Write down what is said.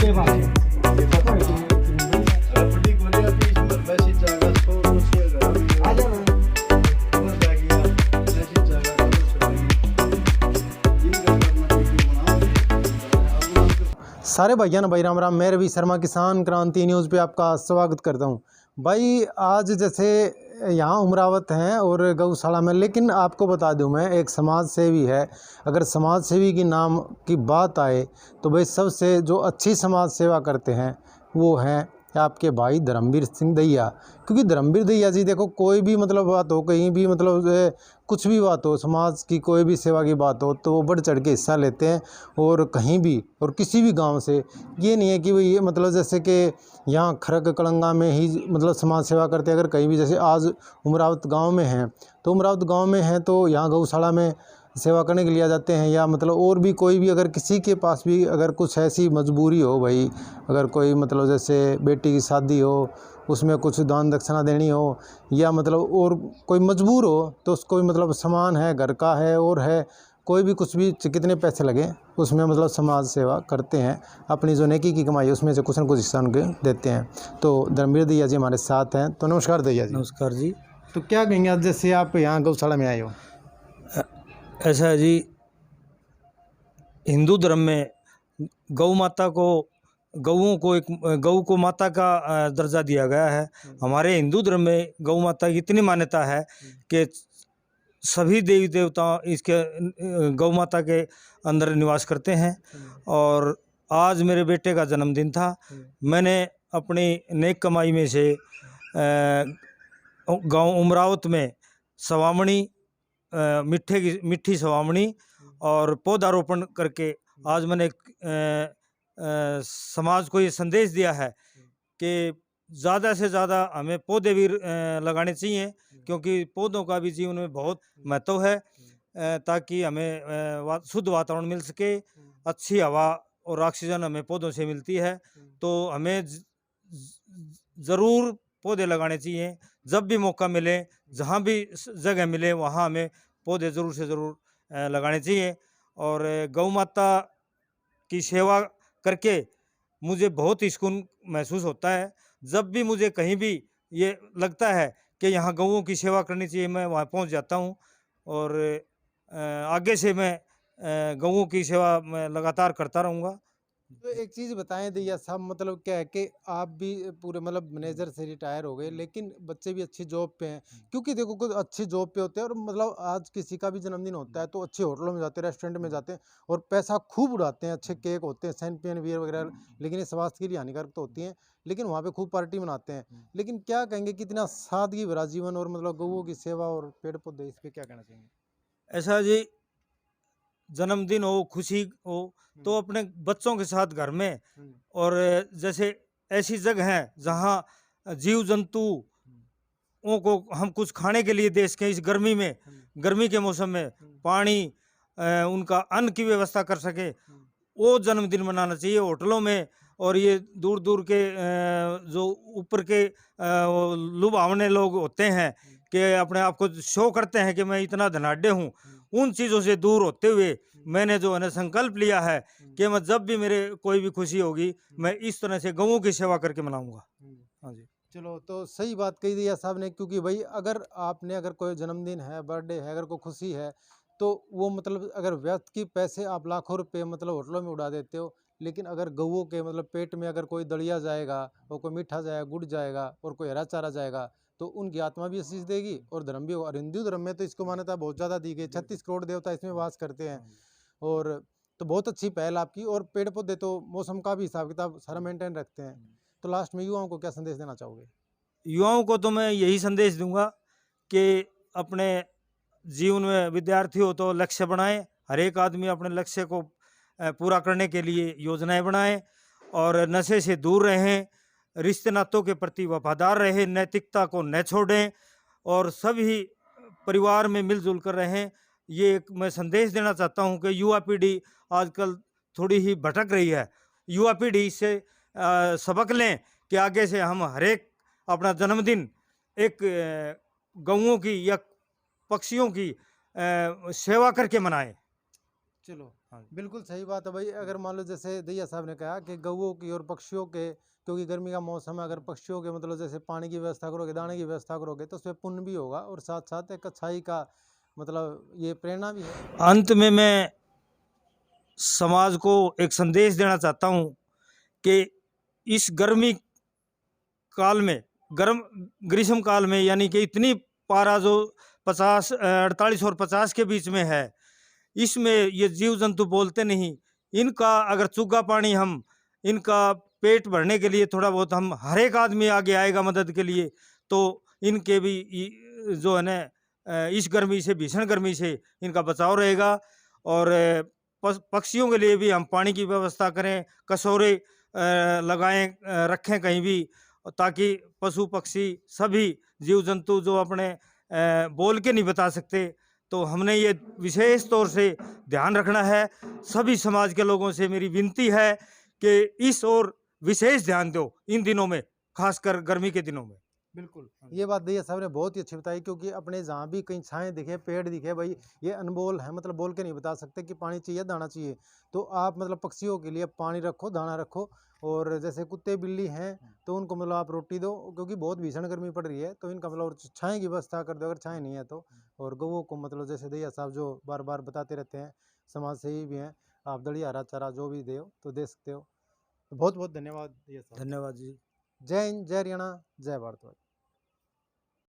ये बात है। आ जाना। सारे भाइयों ने भाई राम राम। मैं रवि शर्मा किसान क्रांति न्यूज़ पे आपका स्वागत करता हूं। भाई आज जैसे यहाँ उमरावत हैं और गौशाला में, लेकिन आपको बता दूं मैं एक समाज सेवी है। अगर समाज सेवी की नाम की बात आए तो भाई सबसे जो अच्छी समाज सेवा करते हैं वो हैं आपके भाई धर्मवीर सिंह दैया। क्योंकि धर्मवीर दैया जी देखो, कोई भी मतलब बात हो, कहीं भी मतलब कुछ भी बात हो, समाज की कोई भी सेवा की बात हो तो वो बढ़ चढ़ के हिस्सा लेते हैं। और कहीं भी और किसी भी गांव से ये नहीं है कि भाई ये मतलब जैसे कि यहाँ खरक कलंगा में ही मतलब समाज सेवा करते हैं। अगर कहीं भी जैसे आज उमरावत गांव में हैं तो उमरावत गांव में हैं तो यहाँ गौशाला में सेवा करने के लिए आ जाते हैं। या मतलब और भी कोई भी अगर किसी के पास भी अगर कुछ ऐसी मजबूरी हो भाई, अगर कोई मतलब जैसे बेटी की शादी हो उसमें कुछ दान दक्षिणा देनी हो, या मतलब और कोई मजबूर हो तो उसको भी मतलब सामान है, घर का है और है, कोई भी कुछ भी कितने पैसे लगे उसमें मतलब समाज सेवा करते हैं। अपनी जो नेकी की कमाई उसमें से कुछ न कुछ हिस्सा उनके देते हैं। तो धर्मवीर दैया जी हमारे साथ हैं। तो नमस्कार दैया जी। नमस्कार जी। तो क्या कहेंगे आज जैसे आप यहाँ गौशाला में आए हो? ऐसा है जी, हिंदू धर्म में गौ माता को गौ को माता का दर्जा दिया गया है। हमारे हिंदू धर्म में गौ माता की इतनी मान्यता है कि सभी देवी देवता इसके गौ माता के अंदर निवास करते हैं। और आज मेरे बेटे का जन्मदिन था। मैंने अपनी नेक कमाई में से गांव उमरावत में सवामणी मीठी सवामणी और पौधारोपण करके आज मैंने समाज को ये संदेश दिया है कि ज़्यादा से ज़्यादा हमें पौधे भी लगाने चाहिए, क्योंकि पौधों का भी जीवन में बहुत महत्व है। ताकि हमें शुद्ध वातावरण मिल सके, अच्छी हवा और ऑक्सीजन हमें पौधों से मिलती है। तो हमें ज़रूर पौधे लगाने चाहिए। जब भी मौका मिले, जहाँ भी जगह मिले वहाँ हमें पौधे ज़रूर से ज़रूर लगाने चाहिए। और गौ माता की सेवा करके मुझे बहुत ही सुकून महसूस होता है। जब भी मुझे कहीं भी ये लगता है कि यहाँ गौओं की सेवा करनी चाहिए, मैं वहाँ पहुँच जाता हूँ। और आगे से मैं गौओं की सेवा मैं लगातार करता रहूँगा। तो एक चीज़ बताएं दैया साहब, मतलब क्या है कि आप भी पूरे मतलब मैनेजर से रिटायर हो गए, लेकिन बच्चे भी अच्छी जॉब पे हैं। क्योंकि देखो कुछ अच्छी जॉब पे होते हैं और मतलब आज किसी का भी जन्मदिन होता है तो अच्छे होटलों में जाते हैं, रेस्टोरेंट में जाते हैं और पैसा खूब उड़ाते हैं। अच्छे केक होते हैं, सैंपियन बियर वगैरह, लेकिन ये स्वास्थ्य के लिए हानिकारक तो होती हैं, लेकिन वहाँ पे खूब पार्टी मनाते हैं। लेकिन क्या कहेंगे कितना सादगी भरा जीवन और मतलब गौओं की सेवा और पेड़ पौधे, इस पर क्या कहना चाहेंगे? ऐसा जी, जन्मदिन हो, खुशी हो तो अपने बच्चों के साथ घर में, और जैसे ऐसी जगह है जहाँ जीव जंतुओं को हम कुछ खाने के लिए दे सकें इस गर्मी में, गर्मी के मौसम में पानी, उनका अन्न की व्यवस्था कर सके, वो जन्मदिन मनाना चाहिए होटलों में। और ये दूर दूर के जो ऊपर के वो लुभावने लोग होते हैं कि अपने आप को शो करते हैं कि मैं इतना धनाढ़ हूँ, उन चीज़ों से दूर होते हुए मैंने जो है ना संकल्प लिया है कि मैं जब भी मेरे कोई भी खुशी होगी मैं इस तरह से गौओं की सेवा करके मनाऊंगा। हाँ जी। चलो, तो सही बात कही दिया साहब ने। क्योंकि भाई अगर आपने अगर कोई जन्मदिन है, बर्थडे है, अगर कोई खुशी है तो वो मतलब अगर व्यर्थ की पैसे आप लाखों रुपए मतलब होटलों में उड़ा देते हो, लेकिन अगर गौओं के मतलब पेट में अगर कोई दलिया जाएगा और कोई मीठा जाएगा, गुड़ जाएगा और कोई हरा चारा जाएगा तो उनकी आत्मा भी आशीष देगी और धर्म भी होगा। और हिंदू धर्म में तो इसको मान्यता बहुत ज़्यादा दी गई, 36 करोड़ देवता इसमें वास करते हैं। और तो बहुत अच्छी पहल आपकी। और पेड़ पौधे तो मौसम का भी हिसाब किताब सारा मेंटेन रखते हैं। तो लास्ट में युवाओं को क्या संदेश देना चाहोगे? युवाओं को तो मैं यही संदेश दूंगा कि अपने जीवन में विद्यार्थी हो तो लक्ष्य बनाएं। हर एक आदमी अपने लक्ष्य को पूरा करने के लिए योजनाएं बनाएं और नशे से दूर रहें, रिश्ते नातों के प्रति वफादार रहें, नैतिकता को न छोड़ें और सभी परिवार में मिलजुल कर रहें। ये एक मैं संदेश देना चाहता हूं कि युवा पीढ़ी आजकल थोड़ी ही भटक रही है। युवा पीढ़ी से सबक लें कि आगे से हम हर एक अपना जन्मदिन एक गौओं की या पक्षियों की सेवा करके मनाएं। चलो, हाँ। बिल्कुल सही बात है भाई। अगर मान लो जैसे दैया साहब ने कहा कि गऊओं की और पक्षियों के, क्योंकि गर्मी का मौसम है, अगर पक्षियों के मतलब जैसे पानी की व्यवस्था करोगे, दाने की व्यवस्था करोगे, तो उसमें पुण्य भी होगा और साथ साथ एक अच्छाई का मतलब ये प्रेरणा भी है। अंत में मैं समाज को एक संदेश देना चाहता हूँ कि इस गर्मी काल में, गर्म ग्रीष्म काल में, यानी कि इतनी पारा जो 48 और 50 के बीच में है, इसमें ये जीव जंतु बोलते नहीं, इनका अगर चुग्गा पानी हम इनका पेट भरने के लिए थोड़ा बहुत हम, हर एक आदमी आगे आएगा मदद के लिए, तो इनके भी जो है ना इस गर्मी से, भीषण गर्मी से इनका बचाव रहेगा। और पक्षियों के लिए भी हम पानी की व्यवस्था करें, कसौरे लगाएं, रखें कहीं भी, ताकि पशु पक्षी सभी जीव जंतु जो अपने बोल के नहीं बता सकते, तो हमने ये विशेष तौर से ध्यान रखना है। सभी समाज के लोगों से मेरी विनती है कि इस ओर विशेष ध्यान दो इन दिनों में, खासकर गर्मी के दिनों में। बिल्कुल, ये बात दैया साहब ने बहुत ही अच्छी बताई, क्योंकि अपने जहाँ भी कहीं छाएँ दिखे, पेड़ दिखे भाई, ये अनमोल है, मतलब बोल के नहीं बता सकते कि पानी चाहिए, दाना चाहिए। तो आप मतलब पक्षियों के लिए पानी रखो, दाना रखो, और जैसे कुत्ते बिल्ली हैं तो उनको मतलब आप रोटी दो, क्योंकि बहुत भीषण गर्मी पड़ रही है, तो इनका मतलब और छाएँ की व्यवस्था कर दो अगर छाएँ नहीं है तो। और गौओं को मतलब जैसे दैया साहब जो बार-बार बताते रहते हैं, समाज सेवी भी हैं, आप दलिया हरा चारा जो भी दो तो दे सकते हो। तो बहुत-बहुत धन्यवाद दैया साहब। धन्यवाद जी। जय हिंद, जय हरियाणा, जय भारत भाई।